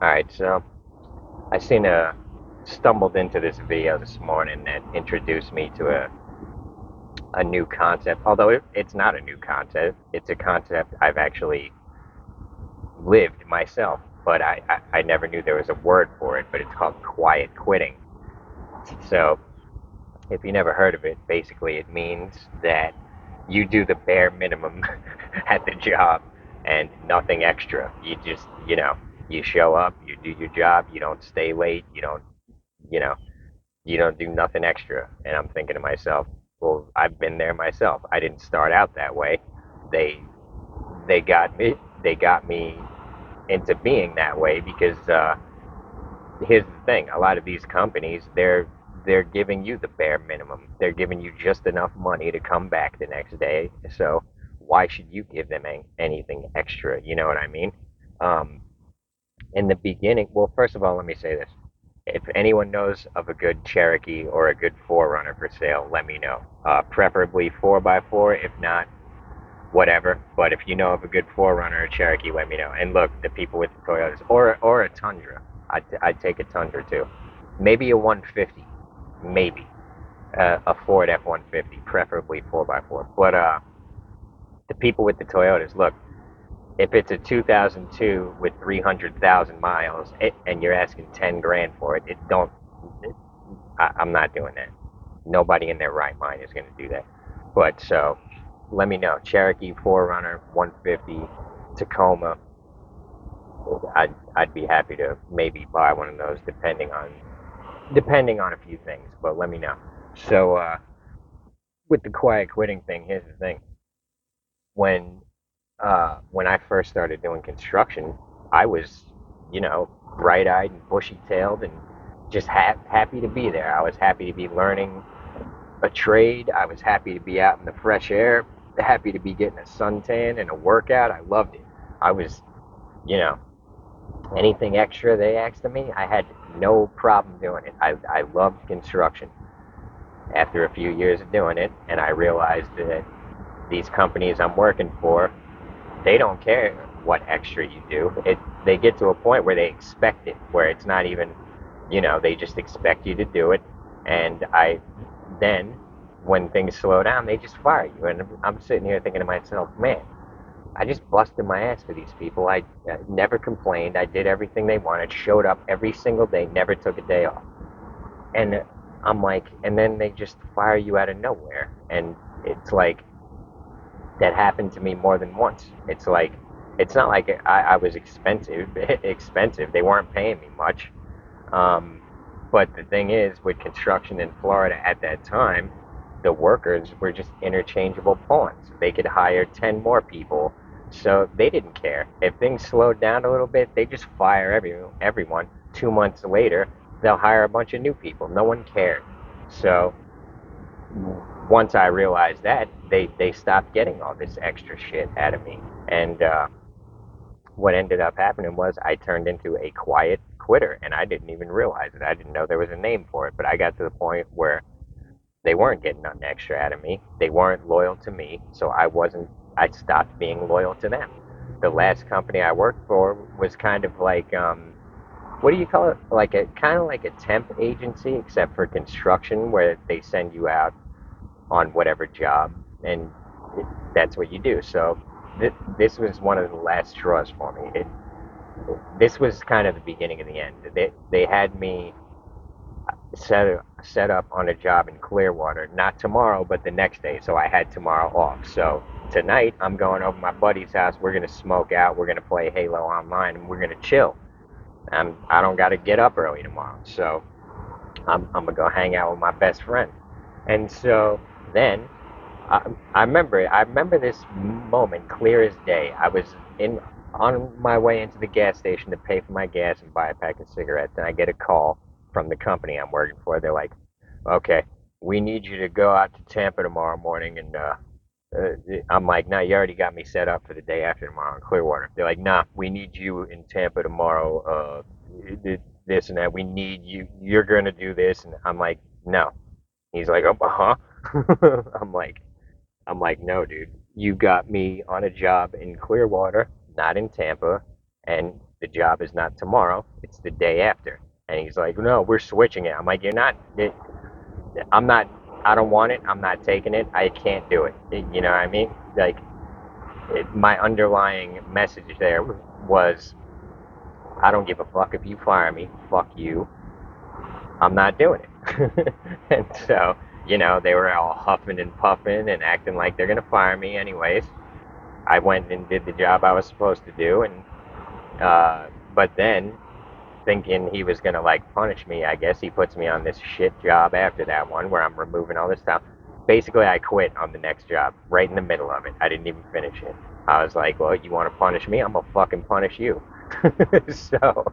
All right, so I seen stumbled into this video this morning that introduced me to a new concept. Although it's not a new concept, it's a concept I've actually lived myself, but I never knew there was a word for it. But it's called quiet quitting. So if you never heard of it, basically it means that you do the bare minimum at the job and nothing extra. You just, you show up, you do your job, you don't stay late, you know, you don't do nothing extra. And I'm thinking to myself, well, I've been there myself. I didn't start out that way. They they got me into being that way because here's the thing: a lot of these companies, they're giving you the bare minimum. They're giving you just enough money to come back the next day. So why should you give them anything extra? You know what I mean? Um, in the beginning, well, first of all, let me say this: if anyone knows of a good Cherokee or a good Forerunner for sale, let me know. Preferably 4x4. If not, whatever. But if you know of a good Forerunner or Cherokee, let me know. And look, the people with the Toyotas or a Tundra, I'd take a Tundra too. Maybe a 150, maybe a Ford F-150, preferably 4x4. But the people with the Toyotas, look, if it's a 2002 with 300,000 miles and you're asking 10 grand for it, it don't. It, I'm not doing that. Nobody in their right mind is going to do that. But so let me know. Cherokee, Forerunner, 150, Tacoma. I'd be happy to maybe buy one of those depending on a few things. But let me know. So with the quiet quitting thing, here's the thing. When when I first started doing construction, I was, bright-eyed and bushy-tailed and just happy to be there. I was happy to be learning a trade. I was happy to be out in the fresh air, happy to be getting a suntan and a workout. I loved it. I was, you know, anything extra they asked of me, I had no problem doing it. I loved construction. After a few years of doing it, and I realized that these companies I'm working for, they don't care what extra you do. They get to a point where they expect it, where it's not even, they just expect you to do it. And then when things slow down, they just fire you. And I'm sitting here thinking to myself, man, I just busted my ass for these people. I never complained. I did everything they wanted, showed up every single day, never took a day off. And I'm like, and then they just fire you out of nowhere. And it's like, that happened to me more than once. It's like, it's not like I was expensive. They weren't paying me much. Um, but the thing is, with construction in Florida at that time, the workers were just interchangeable pawns. They could hire 10 more people, so they didn't care. If things slowed down a little bit, they just fire everyone. 2 months later, they'll hire a bunch of new people. No one cared. So once I realized that, they stopped getting all this extra shit out of me. And what ended up happening was I turned into a quiet quitter, and I didn't even realize it. I didn't know there was a name for it, but I got to the point where they weren't getting nothing extra out of me. They weren't loyal to me, so I stopped being loyal to them. The last company I worked for was kind of like, what do you call it? Like a kind of like a temp agency, except for construction, where they send you out on whatever job, and that's what you do. So this was one of the last straws for me. This was kind of the beginning of the end. They had me set up on a job in Clearwater, not tomorrow, but the next day. So I had tomorrow off. So tonight I'm going over to my buddy's house. We're gonna smoke out. We're gonna play Halo online, and we're gonna chill. I don't got to get up early tomorrow, so I'm gonna go hang out with my best friend. And so then I remember it. I remember this moment clear as day. I was in on my way into the gas station to pay for my gas and buy a pack of cigarettes, and I get a call from the company I'm working for. They're like, "Okay, we need you to go out to Tampa tomorrow morning." And I'm like, "Nah, you already got me set up for the day after tomorrow in Clearwater." They're like, "Nah, we need you in Tampa tomorrow. This and that. We need you. You're gonna do this." And I'm like, "No." He's like, "Oh, huh?" I'm like, no, dude, you got me on a job in Clearwater, not in Tampa, and The job is not tomorrow, it's the day after. And he's like, no, we're switching it. I'm like, you're not, I'm not, I don't want it. I'm not taking it. I can't do it. You know what I mean? Like, my underlying message there was, I don't give a fuck if you fire me. Fuck you. I'm not doing it. And so, they were all huffing and puffing and acting like they're gonna fire me anyways. I went and did the job I was supposed to do, and but then thinking he was gonna like punish me, I guess he puts me on this shit job after that one where I'm removing all this stuff. Basically, I quit on the next job right in the middle of it. I didn't even finish it. I was like, well, you want to punish me? I'm gonna fucking punish you. So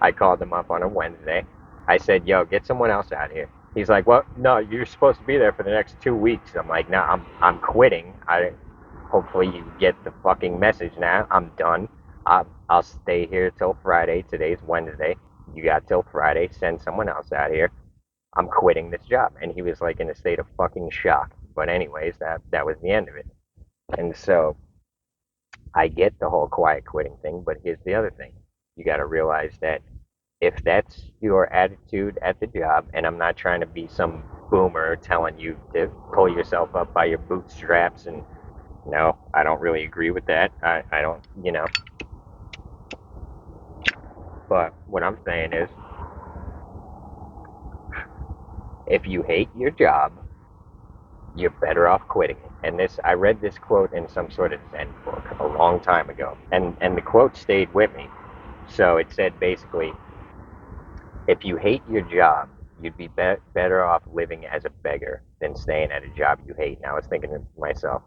I called him up on a Wednesday. I said, yo, get someone else out here. He's like, well, no, you're supposed to be there for the next 2 weeks. I'm like, no, I'm quitting. Hopefully you get the fucking message now. I'm done. I'll stay here till Friday. Today's Wednesday. You got till Friday. Send someone else out here. I'm quitting this job. And he was like in a state of fucking shock. But anyways, that was the end of it. And so I get the whole quiet quitting thing, but here's the other thing. You got to realize that if that's your attitude at the job, and I'm not trying to be some boomer telling you to pull yourself up by your bootstraps, and no, I don't really agree with that. I don't, but what I'm saying is if you hate your job, you're better off quitting it. And I read this quote in some sort of Zen book a long time ago, and the quote stayed with me. So it said basically, if you hate your job, you'd be better off living as a beggar than staying at a job you hate. And I was thinking to myself,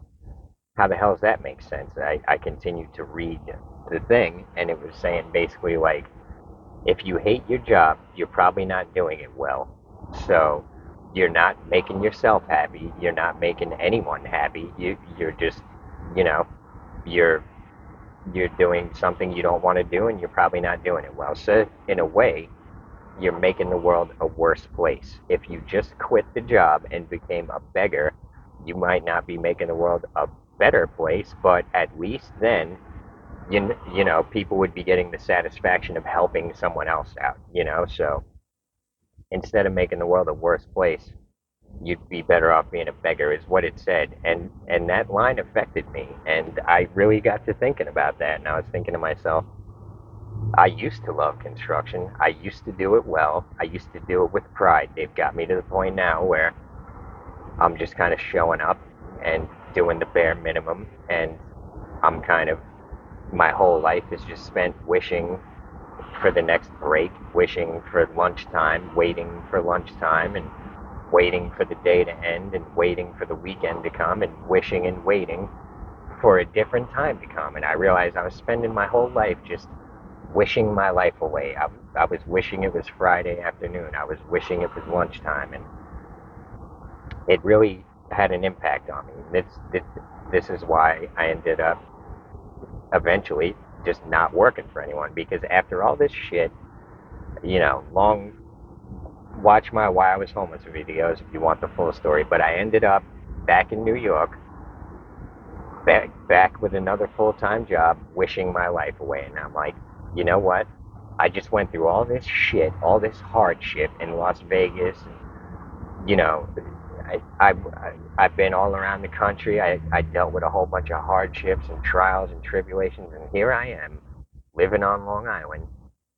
how the hell does that make sense? I continued to read the thing, and it was saying basically like, if you hate your job, you're probably not doing it well. So you're not making yourself happy. You're not making anyone happy. You're just, you know, you're you're doing something you don't want to do, and you're probably not doing it well. So in a way, you're making the world a worse place. If you just quit the job and became a beggar, you might not be making the world a better place, but at least then, people would be getting the satisfaction of helping someone else out, So instead of making the world a worse place, you'd be better off being a beggar, is what it said. And that line affected me, and I really got to thinking about that, and I was thinking to myself, I used to love construction. I used to do it well. I used to do it with pride. They've got me to the point now where I'm just kind of showing up and doing the bare minimum. And I'm kind of, my whole life is just spent wishing for the next break, wishing for lunchtime, waiting for lunchtime, and waiting for the day to end, and waiting for the weekend to come, and wishing and waiting for a different time to come. And I realized I was spending my whole life just wishing my life away. I was wishing it was Friday afternoon. I was wishing it was lunchtime, and it really had an impact on me. This is why I ended up eventually just not working for anyone, because after all this shit, long watch my Why I Was Homeless videos if you want the full story. But I ended up back in New York, back with another full-time job, wishing my life away. And I'm like, you know what? I just went through all this shit, all this hardship in Las Vegas. And, I've been all around the country. I dealt with a whole bunch of hardships and trials and tribulations, and here I am, living on Long Island,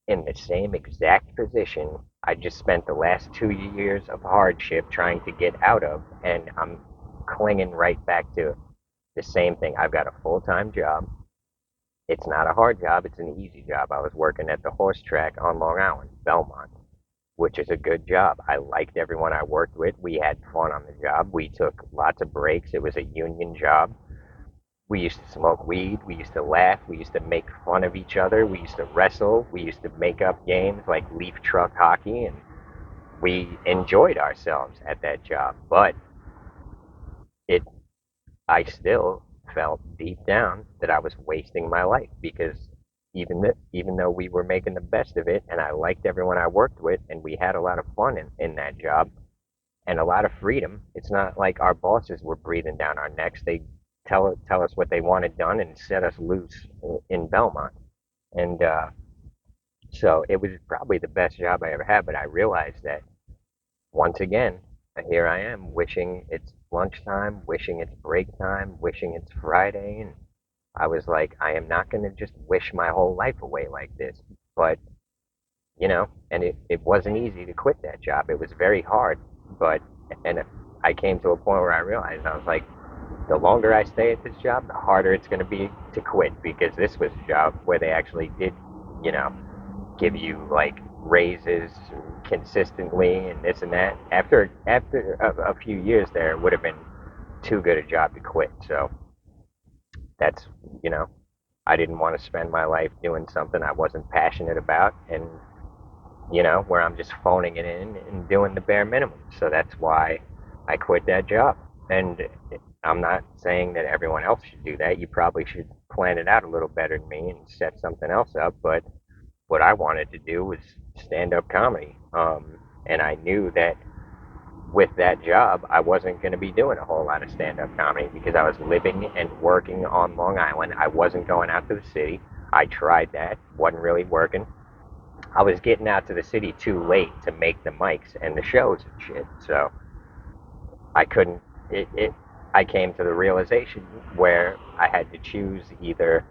in the same exact position I just spent the last 2 years of hardship trying to get out of, and I'm clinging right back to the same thing. I've got a full-time job. It's not a hard job, it's an easy job. I was working at the horse track on Long Island, Belmont, which is a good job. I liked everyone I worked with. We had fun on the job. We took lots of breaks. It was a union job. We used to smoke weed. We used to laugh. We used to make fun of each other. We used to wrestle. We used to make up games like leaf truck hockey, and we enjoyed ourselves at that job. But it I still felt deep down that I was wasting my life, because even though we were making the best of it, and I liked everyone I worked with, and we had a lot of fun in that job and a lot of freedom, it's not like our bosses were breathing down our necks. They tell us what they wanted done and set us loose in Belmont. And so it was probably the best job I ever had. But I realized that once again, here I am wishing it's lunchtime, wishing it's break time, wishing it's Friday, and I was like, I am not going to just wish my whole life away like this. But and it wasn't easy to quit that job. It was very hard, but and I came to a point where I realized I was like, the longer I stay at this job, the harder it's going to be to quit because this was a job where they actually did, you know, give you like raises consistently and this and that. After a few years there, it would have been too good a job to quit. So that's you know, I didn't want to spend my life doing something I wasn't passionate about, and where I'm just phoning it in and doing the bare minimum. So that's why I quit that job. And I'm not saying that everyone else should do that. You probably should plan it out a little better than me and set something else up. But what I wanted to do was stand up comedy. And I knew that with that job, I wasn't going to be doing a whole lot of stand up comedy because I was living and working on Long Island. I wasn't going out to the city. I tried that, wasn't really working. I was getting out to the city too late to make the mics and the shows and shit. So I couldn't. I came to the realization where I had to choose either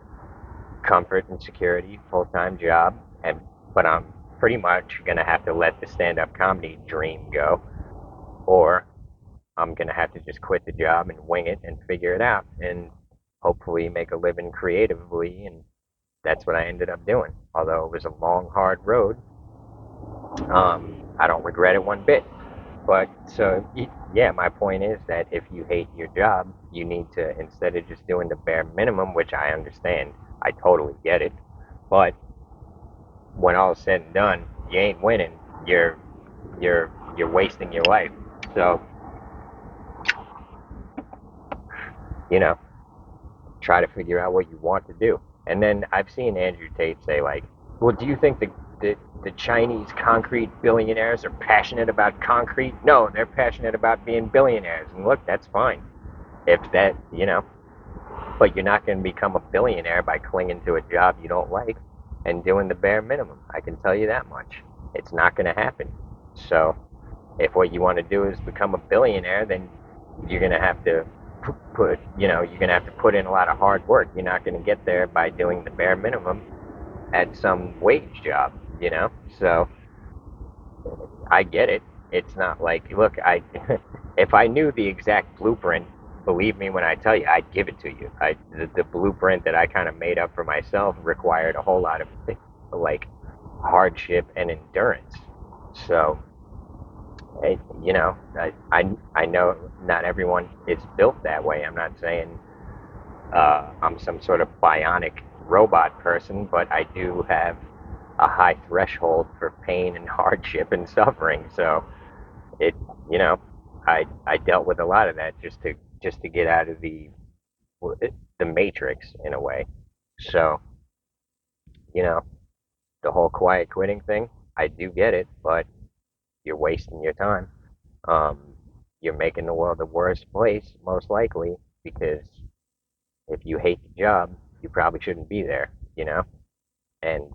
comfort and security, full time job, but I'm pretty much gonna have to let the stand up comedy dream go, or I'm gonna have to just quit the job and wing it and figure it out and hopefully make a living creatively. And that's what I ended up doing. Although it was a long, hard road, I don't regret it one bit. But so, yeah, my point is that if you hate your job, you need to, instead of just doing the bare minimum, which I understand, I totally get it. But when all is said and done, you ain't winning. You're wasting your life. So, you know, try to figure out what you want to do. And then I've seen Andrew Tate say like, "Well, do you think the Chinese concrete billionaires are passionate about concrete? No, they're passionate about being billionaires. And look, that's fine. If that, but you're not going to become a billionaire by clinging to a job you don't like and doing the bare minimum. I can tell you that much. It's not going to happen. So, if what you want to do is become a billionaire, then you're going to have to you're going to have to put in a lot of hard work. You're not going to get there by doing the bare minimum at some wage job, So, I get it. It's not like, look, if I knew the exact blueprint, believe me when I tell you, I'd give it to you. The blueprint that I kind of made up for myself required a whole lot of like hardship and endurance. So, I know not everyone is built that way. I'm not saying I'm some sort of bionic robot person, but I do have a high threshold for pain and hardship and suffering. So it, you know, I dealt with a lot of that just to get out of the matrix in a way. So you know, the whole quiet quitting thing, I do get it, but you're wasting your time. Um, you're making the world a worse place, most likely, because if you hate the job, you probably shouldn't be there. And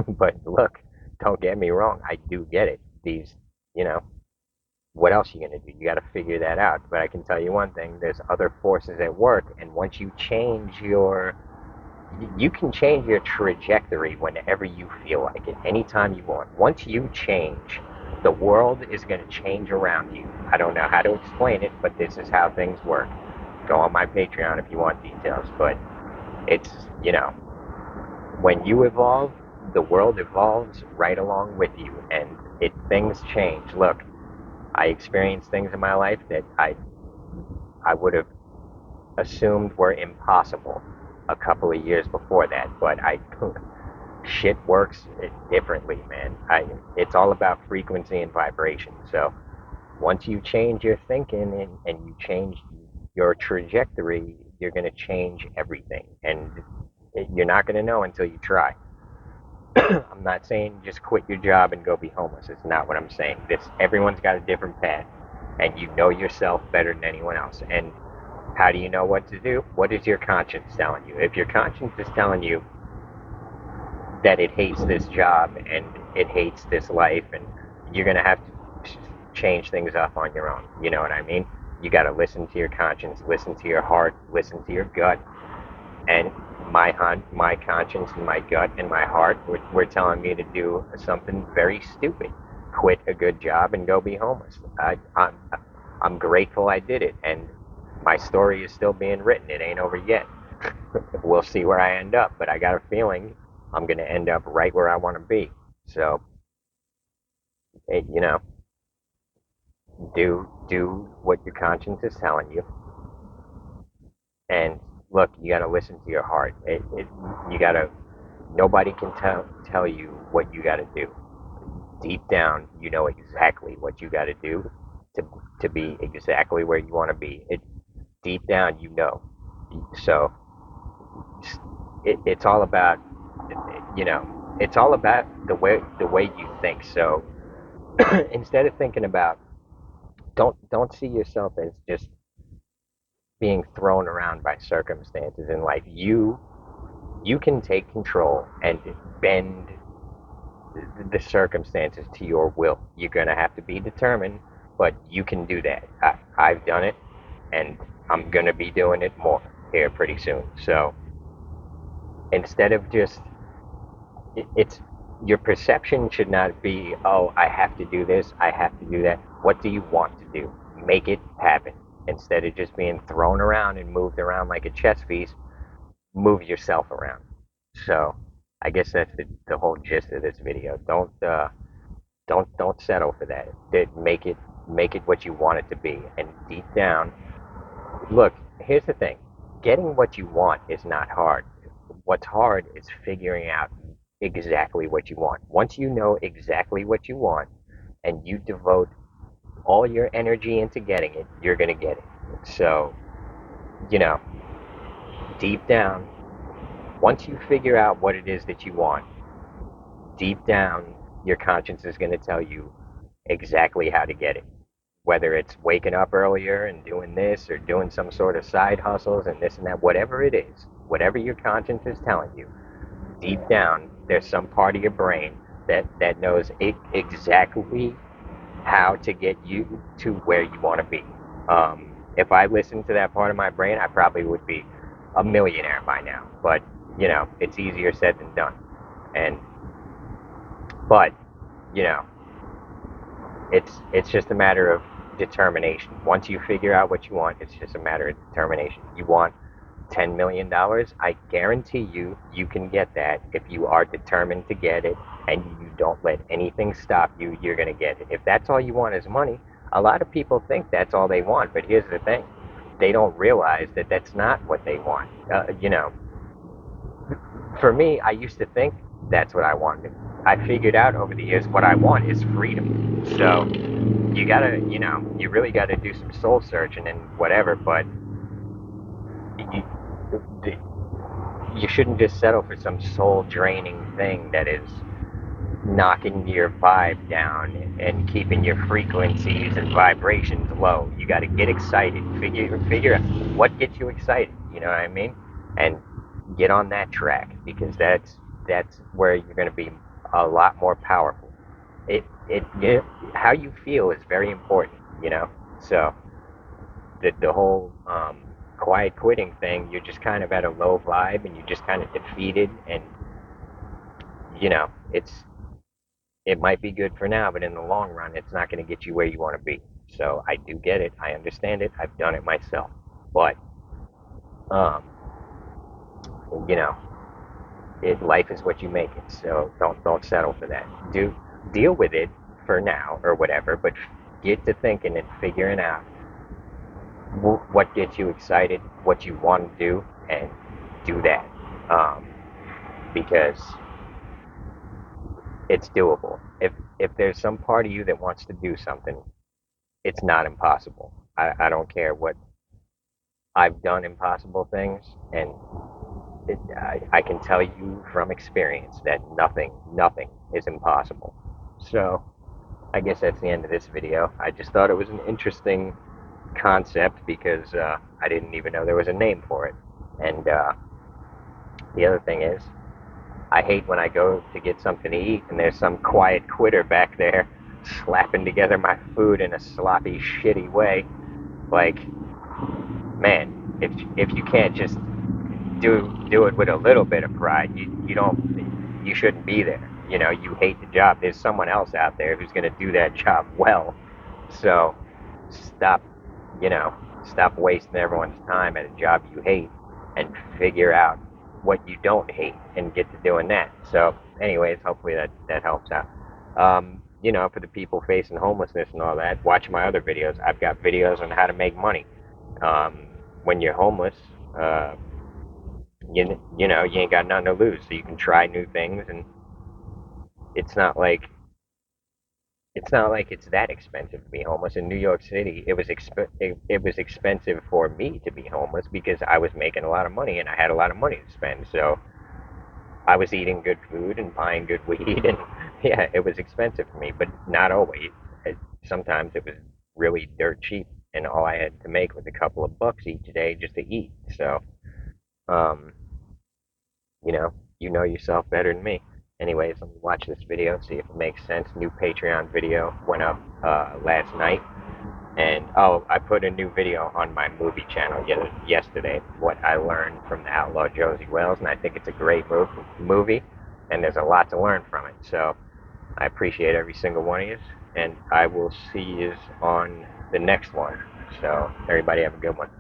but look, don't get me wrong, I do get it. You know, what else are you gonna do? You got to figure that out. But I can tell you one thing: there's other forces at work, and once you can change your trajectory whenever you feel like it, anytime you want. Once you change, the world is going to change around you. I don't know how to explain it, but this is how things work. Go on my Patreon if you want details. But it's, you know, when you evolve, the world evolves right along with you, and things change. Look, I experienced things in my life that I would have assumed were impossible a couple of years before that, but I shit works differently, man. It's all about frequency and vibration. So once you change your thinking and you change your trajectory, you're going to change everything, and you're not going to know until you try. I'm not saying just quit your job and go be homeless. It's not what I'm saying. Everyone's got a different path, and you know yourself better than anyone else. And how do you know what to do? What is your conscience telling you? If your conscience is telling you that it hates this job and it hates this life, and you're gonna have to change things up on your own. You know what I mean? You got to listen to your conscience, listen to your heart, listen to your gut, and my conscience and my gut and my heart were telling me to do something very stupid, quit a good job and go be homeless. I'm grateful I did it, and my story is still being written. It ain't over yet. We'll see where I end up, but I got a feeling I'm going to end up right where I want to be. So, you know, do what your conscience is telling you, and look, you got to listen to your heart. You got to. Nobody can tell you what you got to do. Deep down, you know exactly what you got to do to be exactly where you want to be. Deep down, you know. So it's all about, you know, it's all about the way you think. So instead of thinking about, don't see yourself as just being thrown around by circumstances in life. You can take control and bend the circumstances to your will. You're gonna have to be determined, but you can do that. I've done it, and I'm gonna be doing it more here pretty soon. So instead of just it's your perception should not be, oh, I have to do this, I have to do that. What do you want to do? Make it happen. Instead of just being thrown around and moved around like a chess piece, move yourself around. So I guess that's the whole gist of this video. Don't settle for that. Make it what you want it to be. And deep down, look, here's the thing. Getting what you want is not hard. What's hard is figuring out exactly what you want. Once you know exactly what you want and you devote all your energy into getting it, you're going to get it. So, you know, deep down, once you figure out what it is that you want, deep down, your conscience is going to tell you exactly how to get it. Whether it's waking up earlier and doing this or doing some sort of side hustles and this and that, whatever it is, whatever your conscience is telling you, deep down, there's some part of your brain that knows exactly how to get you to where you want to be. If I listened to that part of my brain, I probably would be a millionaire by now. But, you know, it's easier said than done. And, but, you know, it's just a matter of determination. Once you figure out what you want, it's just a matter of determination. You want $10 million, I guarantee you can get that if you are determined to get it and you don't let anything stop you. You're gonna get it. If that's all you want is money, a lot of people think that's all they want. But here's the thing: they don't realize that that's not what they want. You know, for me, I used to think that's what I wanted. I figured out over the years what I want is freedom. So you gotta, you know, you really gotta do some soul searching and whatever. But you, you shouldn't just settle for some soul draining thing that is knocking your vibe down and keeping your frequencies and vibrations low. You got to get excited. Figure out what gets you excited. You know what I mean? And get on that track, because that's where you're going to be a lot more powerful. It how you feel is very important. You know, so the whole quiet quitting thing, you're just kind of at a low vibe and you're just kind of defeated, and you know it might be good for now, but in the long run, it's not going to get you where you want to be. So I do get it. I understand it. I've done it myself. But, um, you know, life is what you make it. So don't settle for that. Deal with it for now or whatever, but get to thinking and figuring out what gets you excited, what you want to do, and do that. Because it's doable. If there's some part of you that wants to do something, it's not impossible. I don't care what. I've done impossible things, and I can tell you from experience that nothing is impossible. So I guess that's the end of this video. I just thought it was an interesting concept because I didn't even know there was a name for it. And the other thing is, I hate when I go to get something to eat and there's some quiet quitter back there slapping together my food in a sloppy, shitty way. Like, man, if you can't just do it with a little bit of pride, you shouldn't be there. You know, you hate the job. There's someone else out there who's going to do that job well. So stop, you know, stop wasting everyone's time at a job you hate and figure out what you don't hate and get to doing that. So, anyways, hopefully that helps out. You know, for the people facing homelessness and all that, watch my other videos. I've got videos on how to make money. Um, when you're homeless, uh, you know, you ain't got nothing to lose, so you can try new things, and it's not like it's that expensive to be homeless in New York City. It was expensive for me to be homeless because I was making a lot of money and I had a lot of money to spend. So I was eating good food and buying good weed, and yeah, it was expensive for me, but not always. Sometimes it was really dirt cheap, and all I had to make was a couple of bucks each day just to eat. So, um, you know yourself better than me. Anyways, let me watch this video, see if it makes sense. New Patreon video went up last night. And oh, I put a new video on my movie channel yesterday. What I learned from the outlaw Josey Wales, and I think it's a great movie, and there's a lot to learn from it. So I appreciate every single one of you, and I will see you on the next one. So everybody have a good one.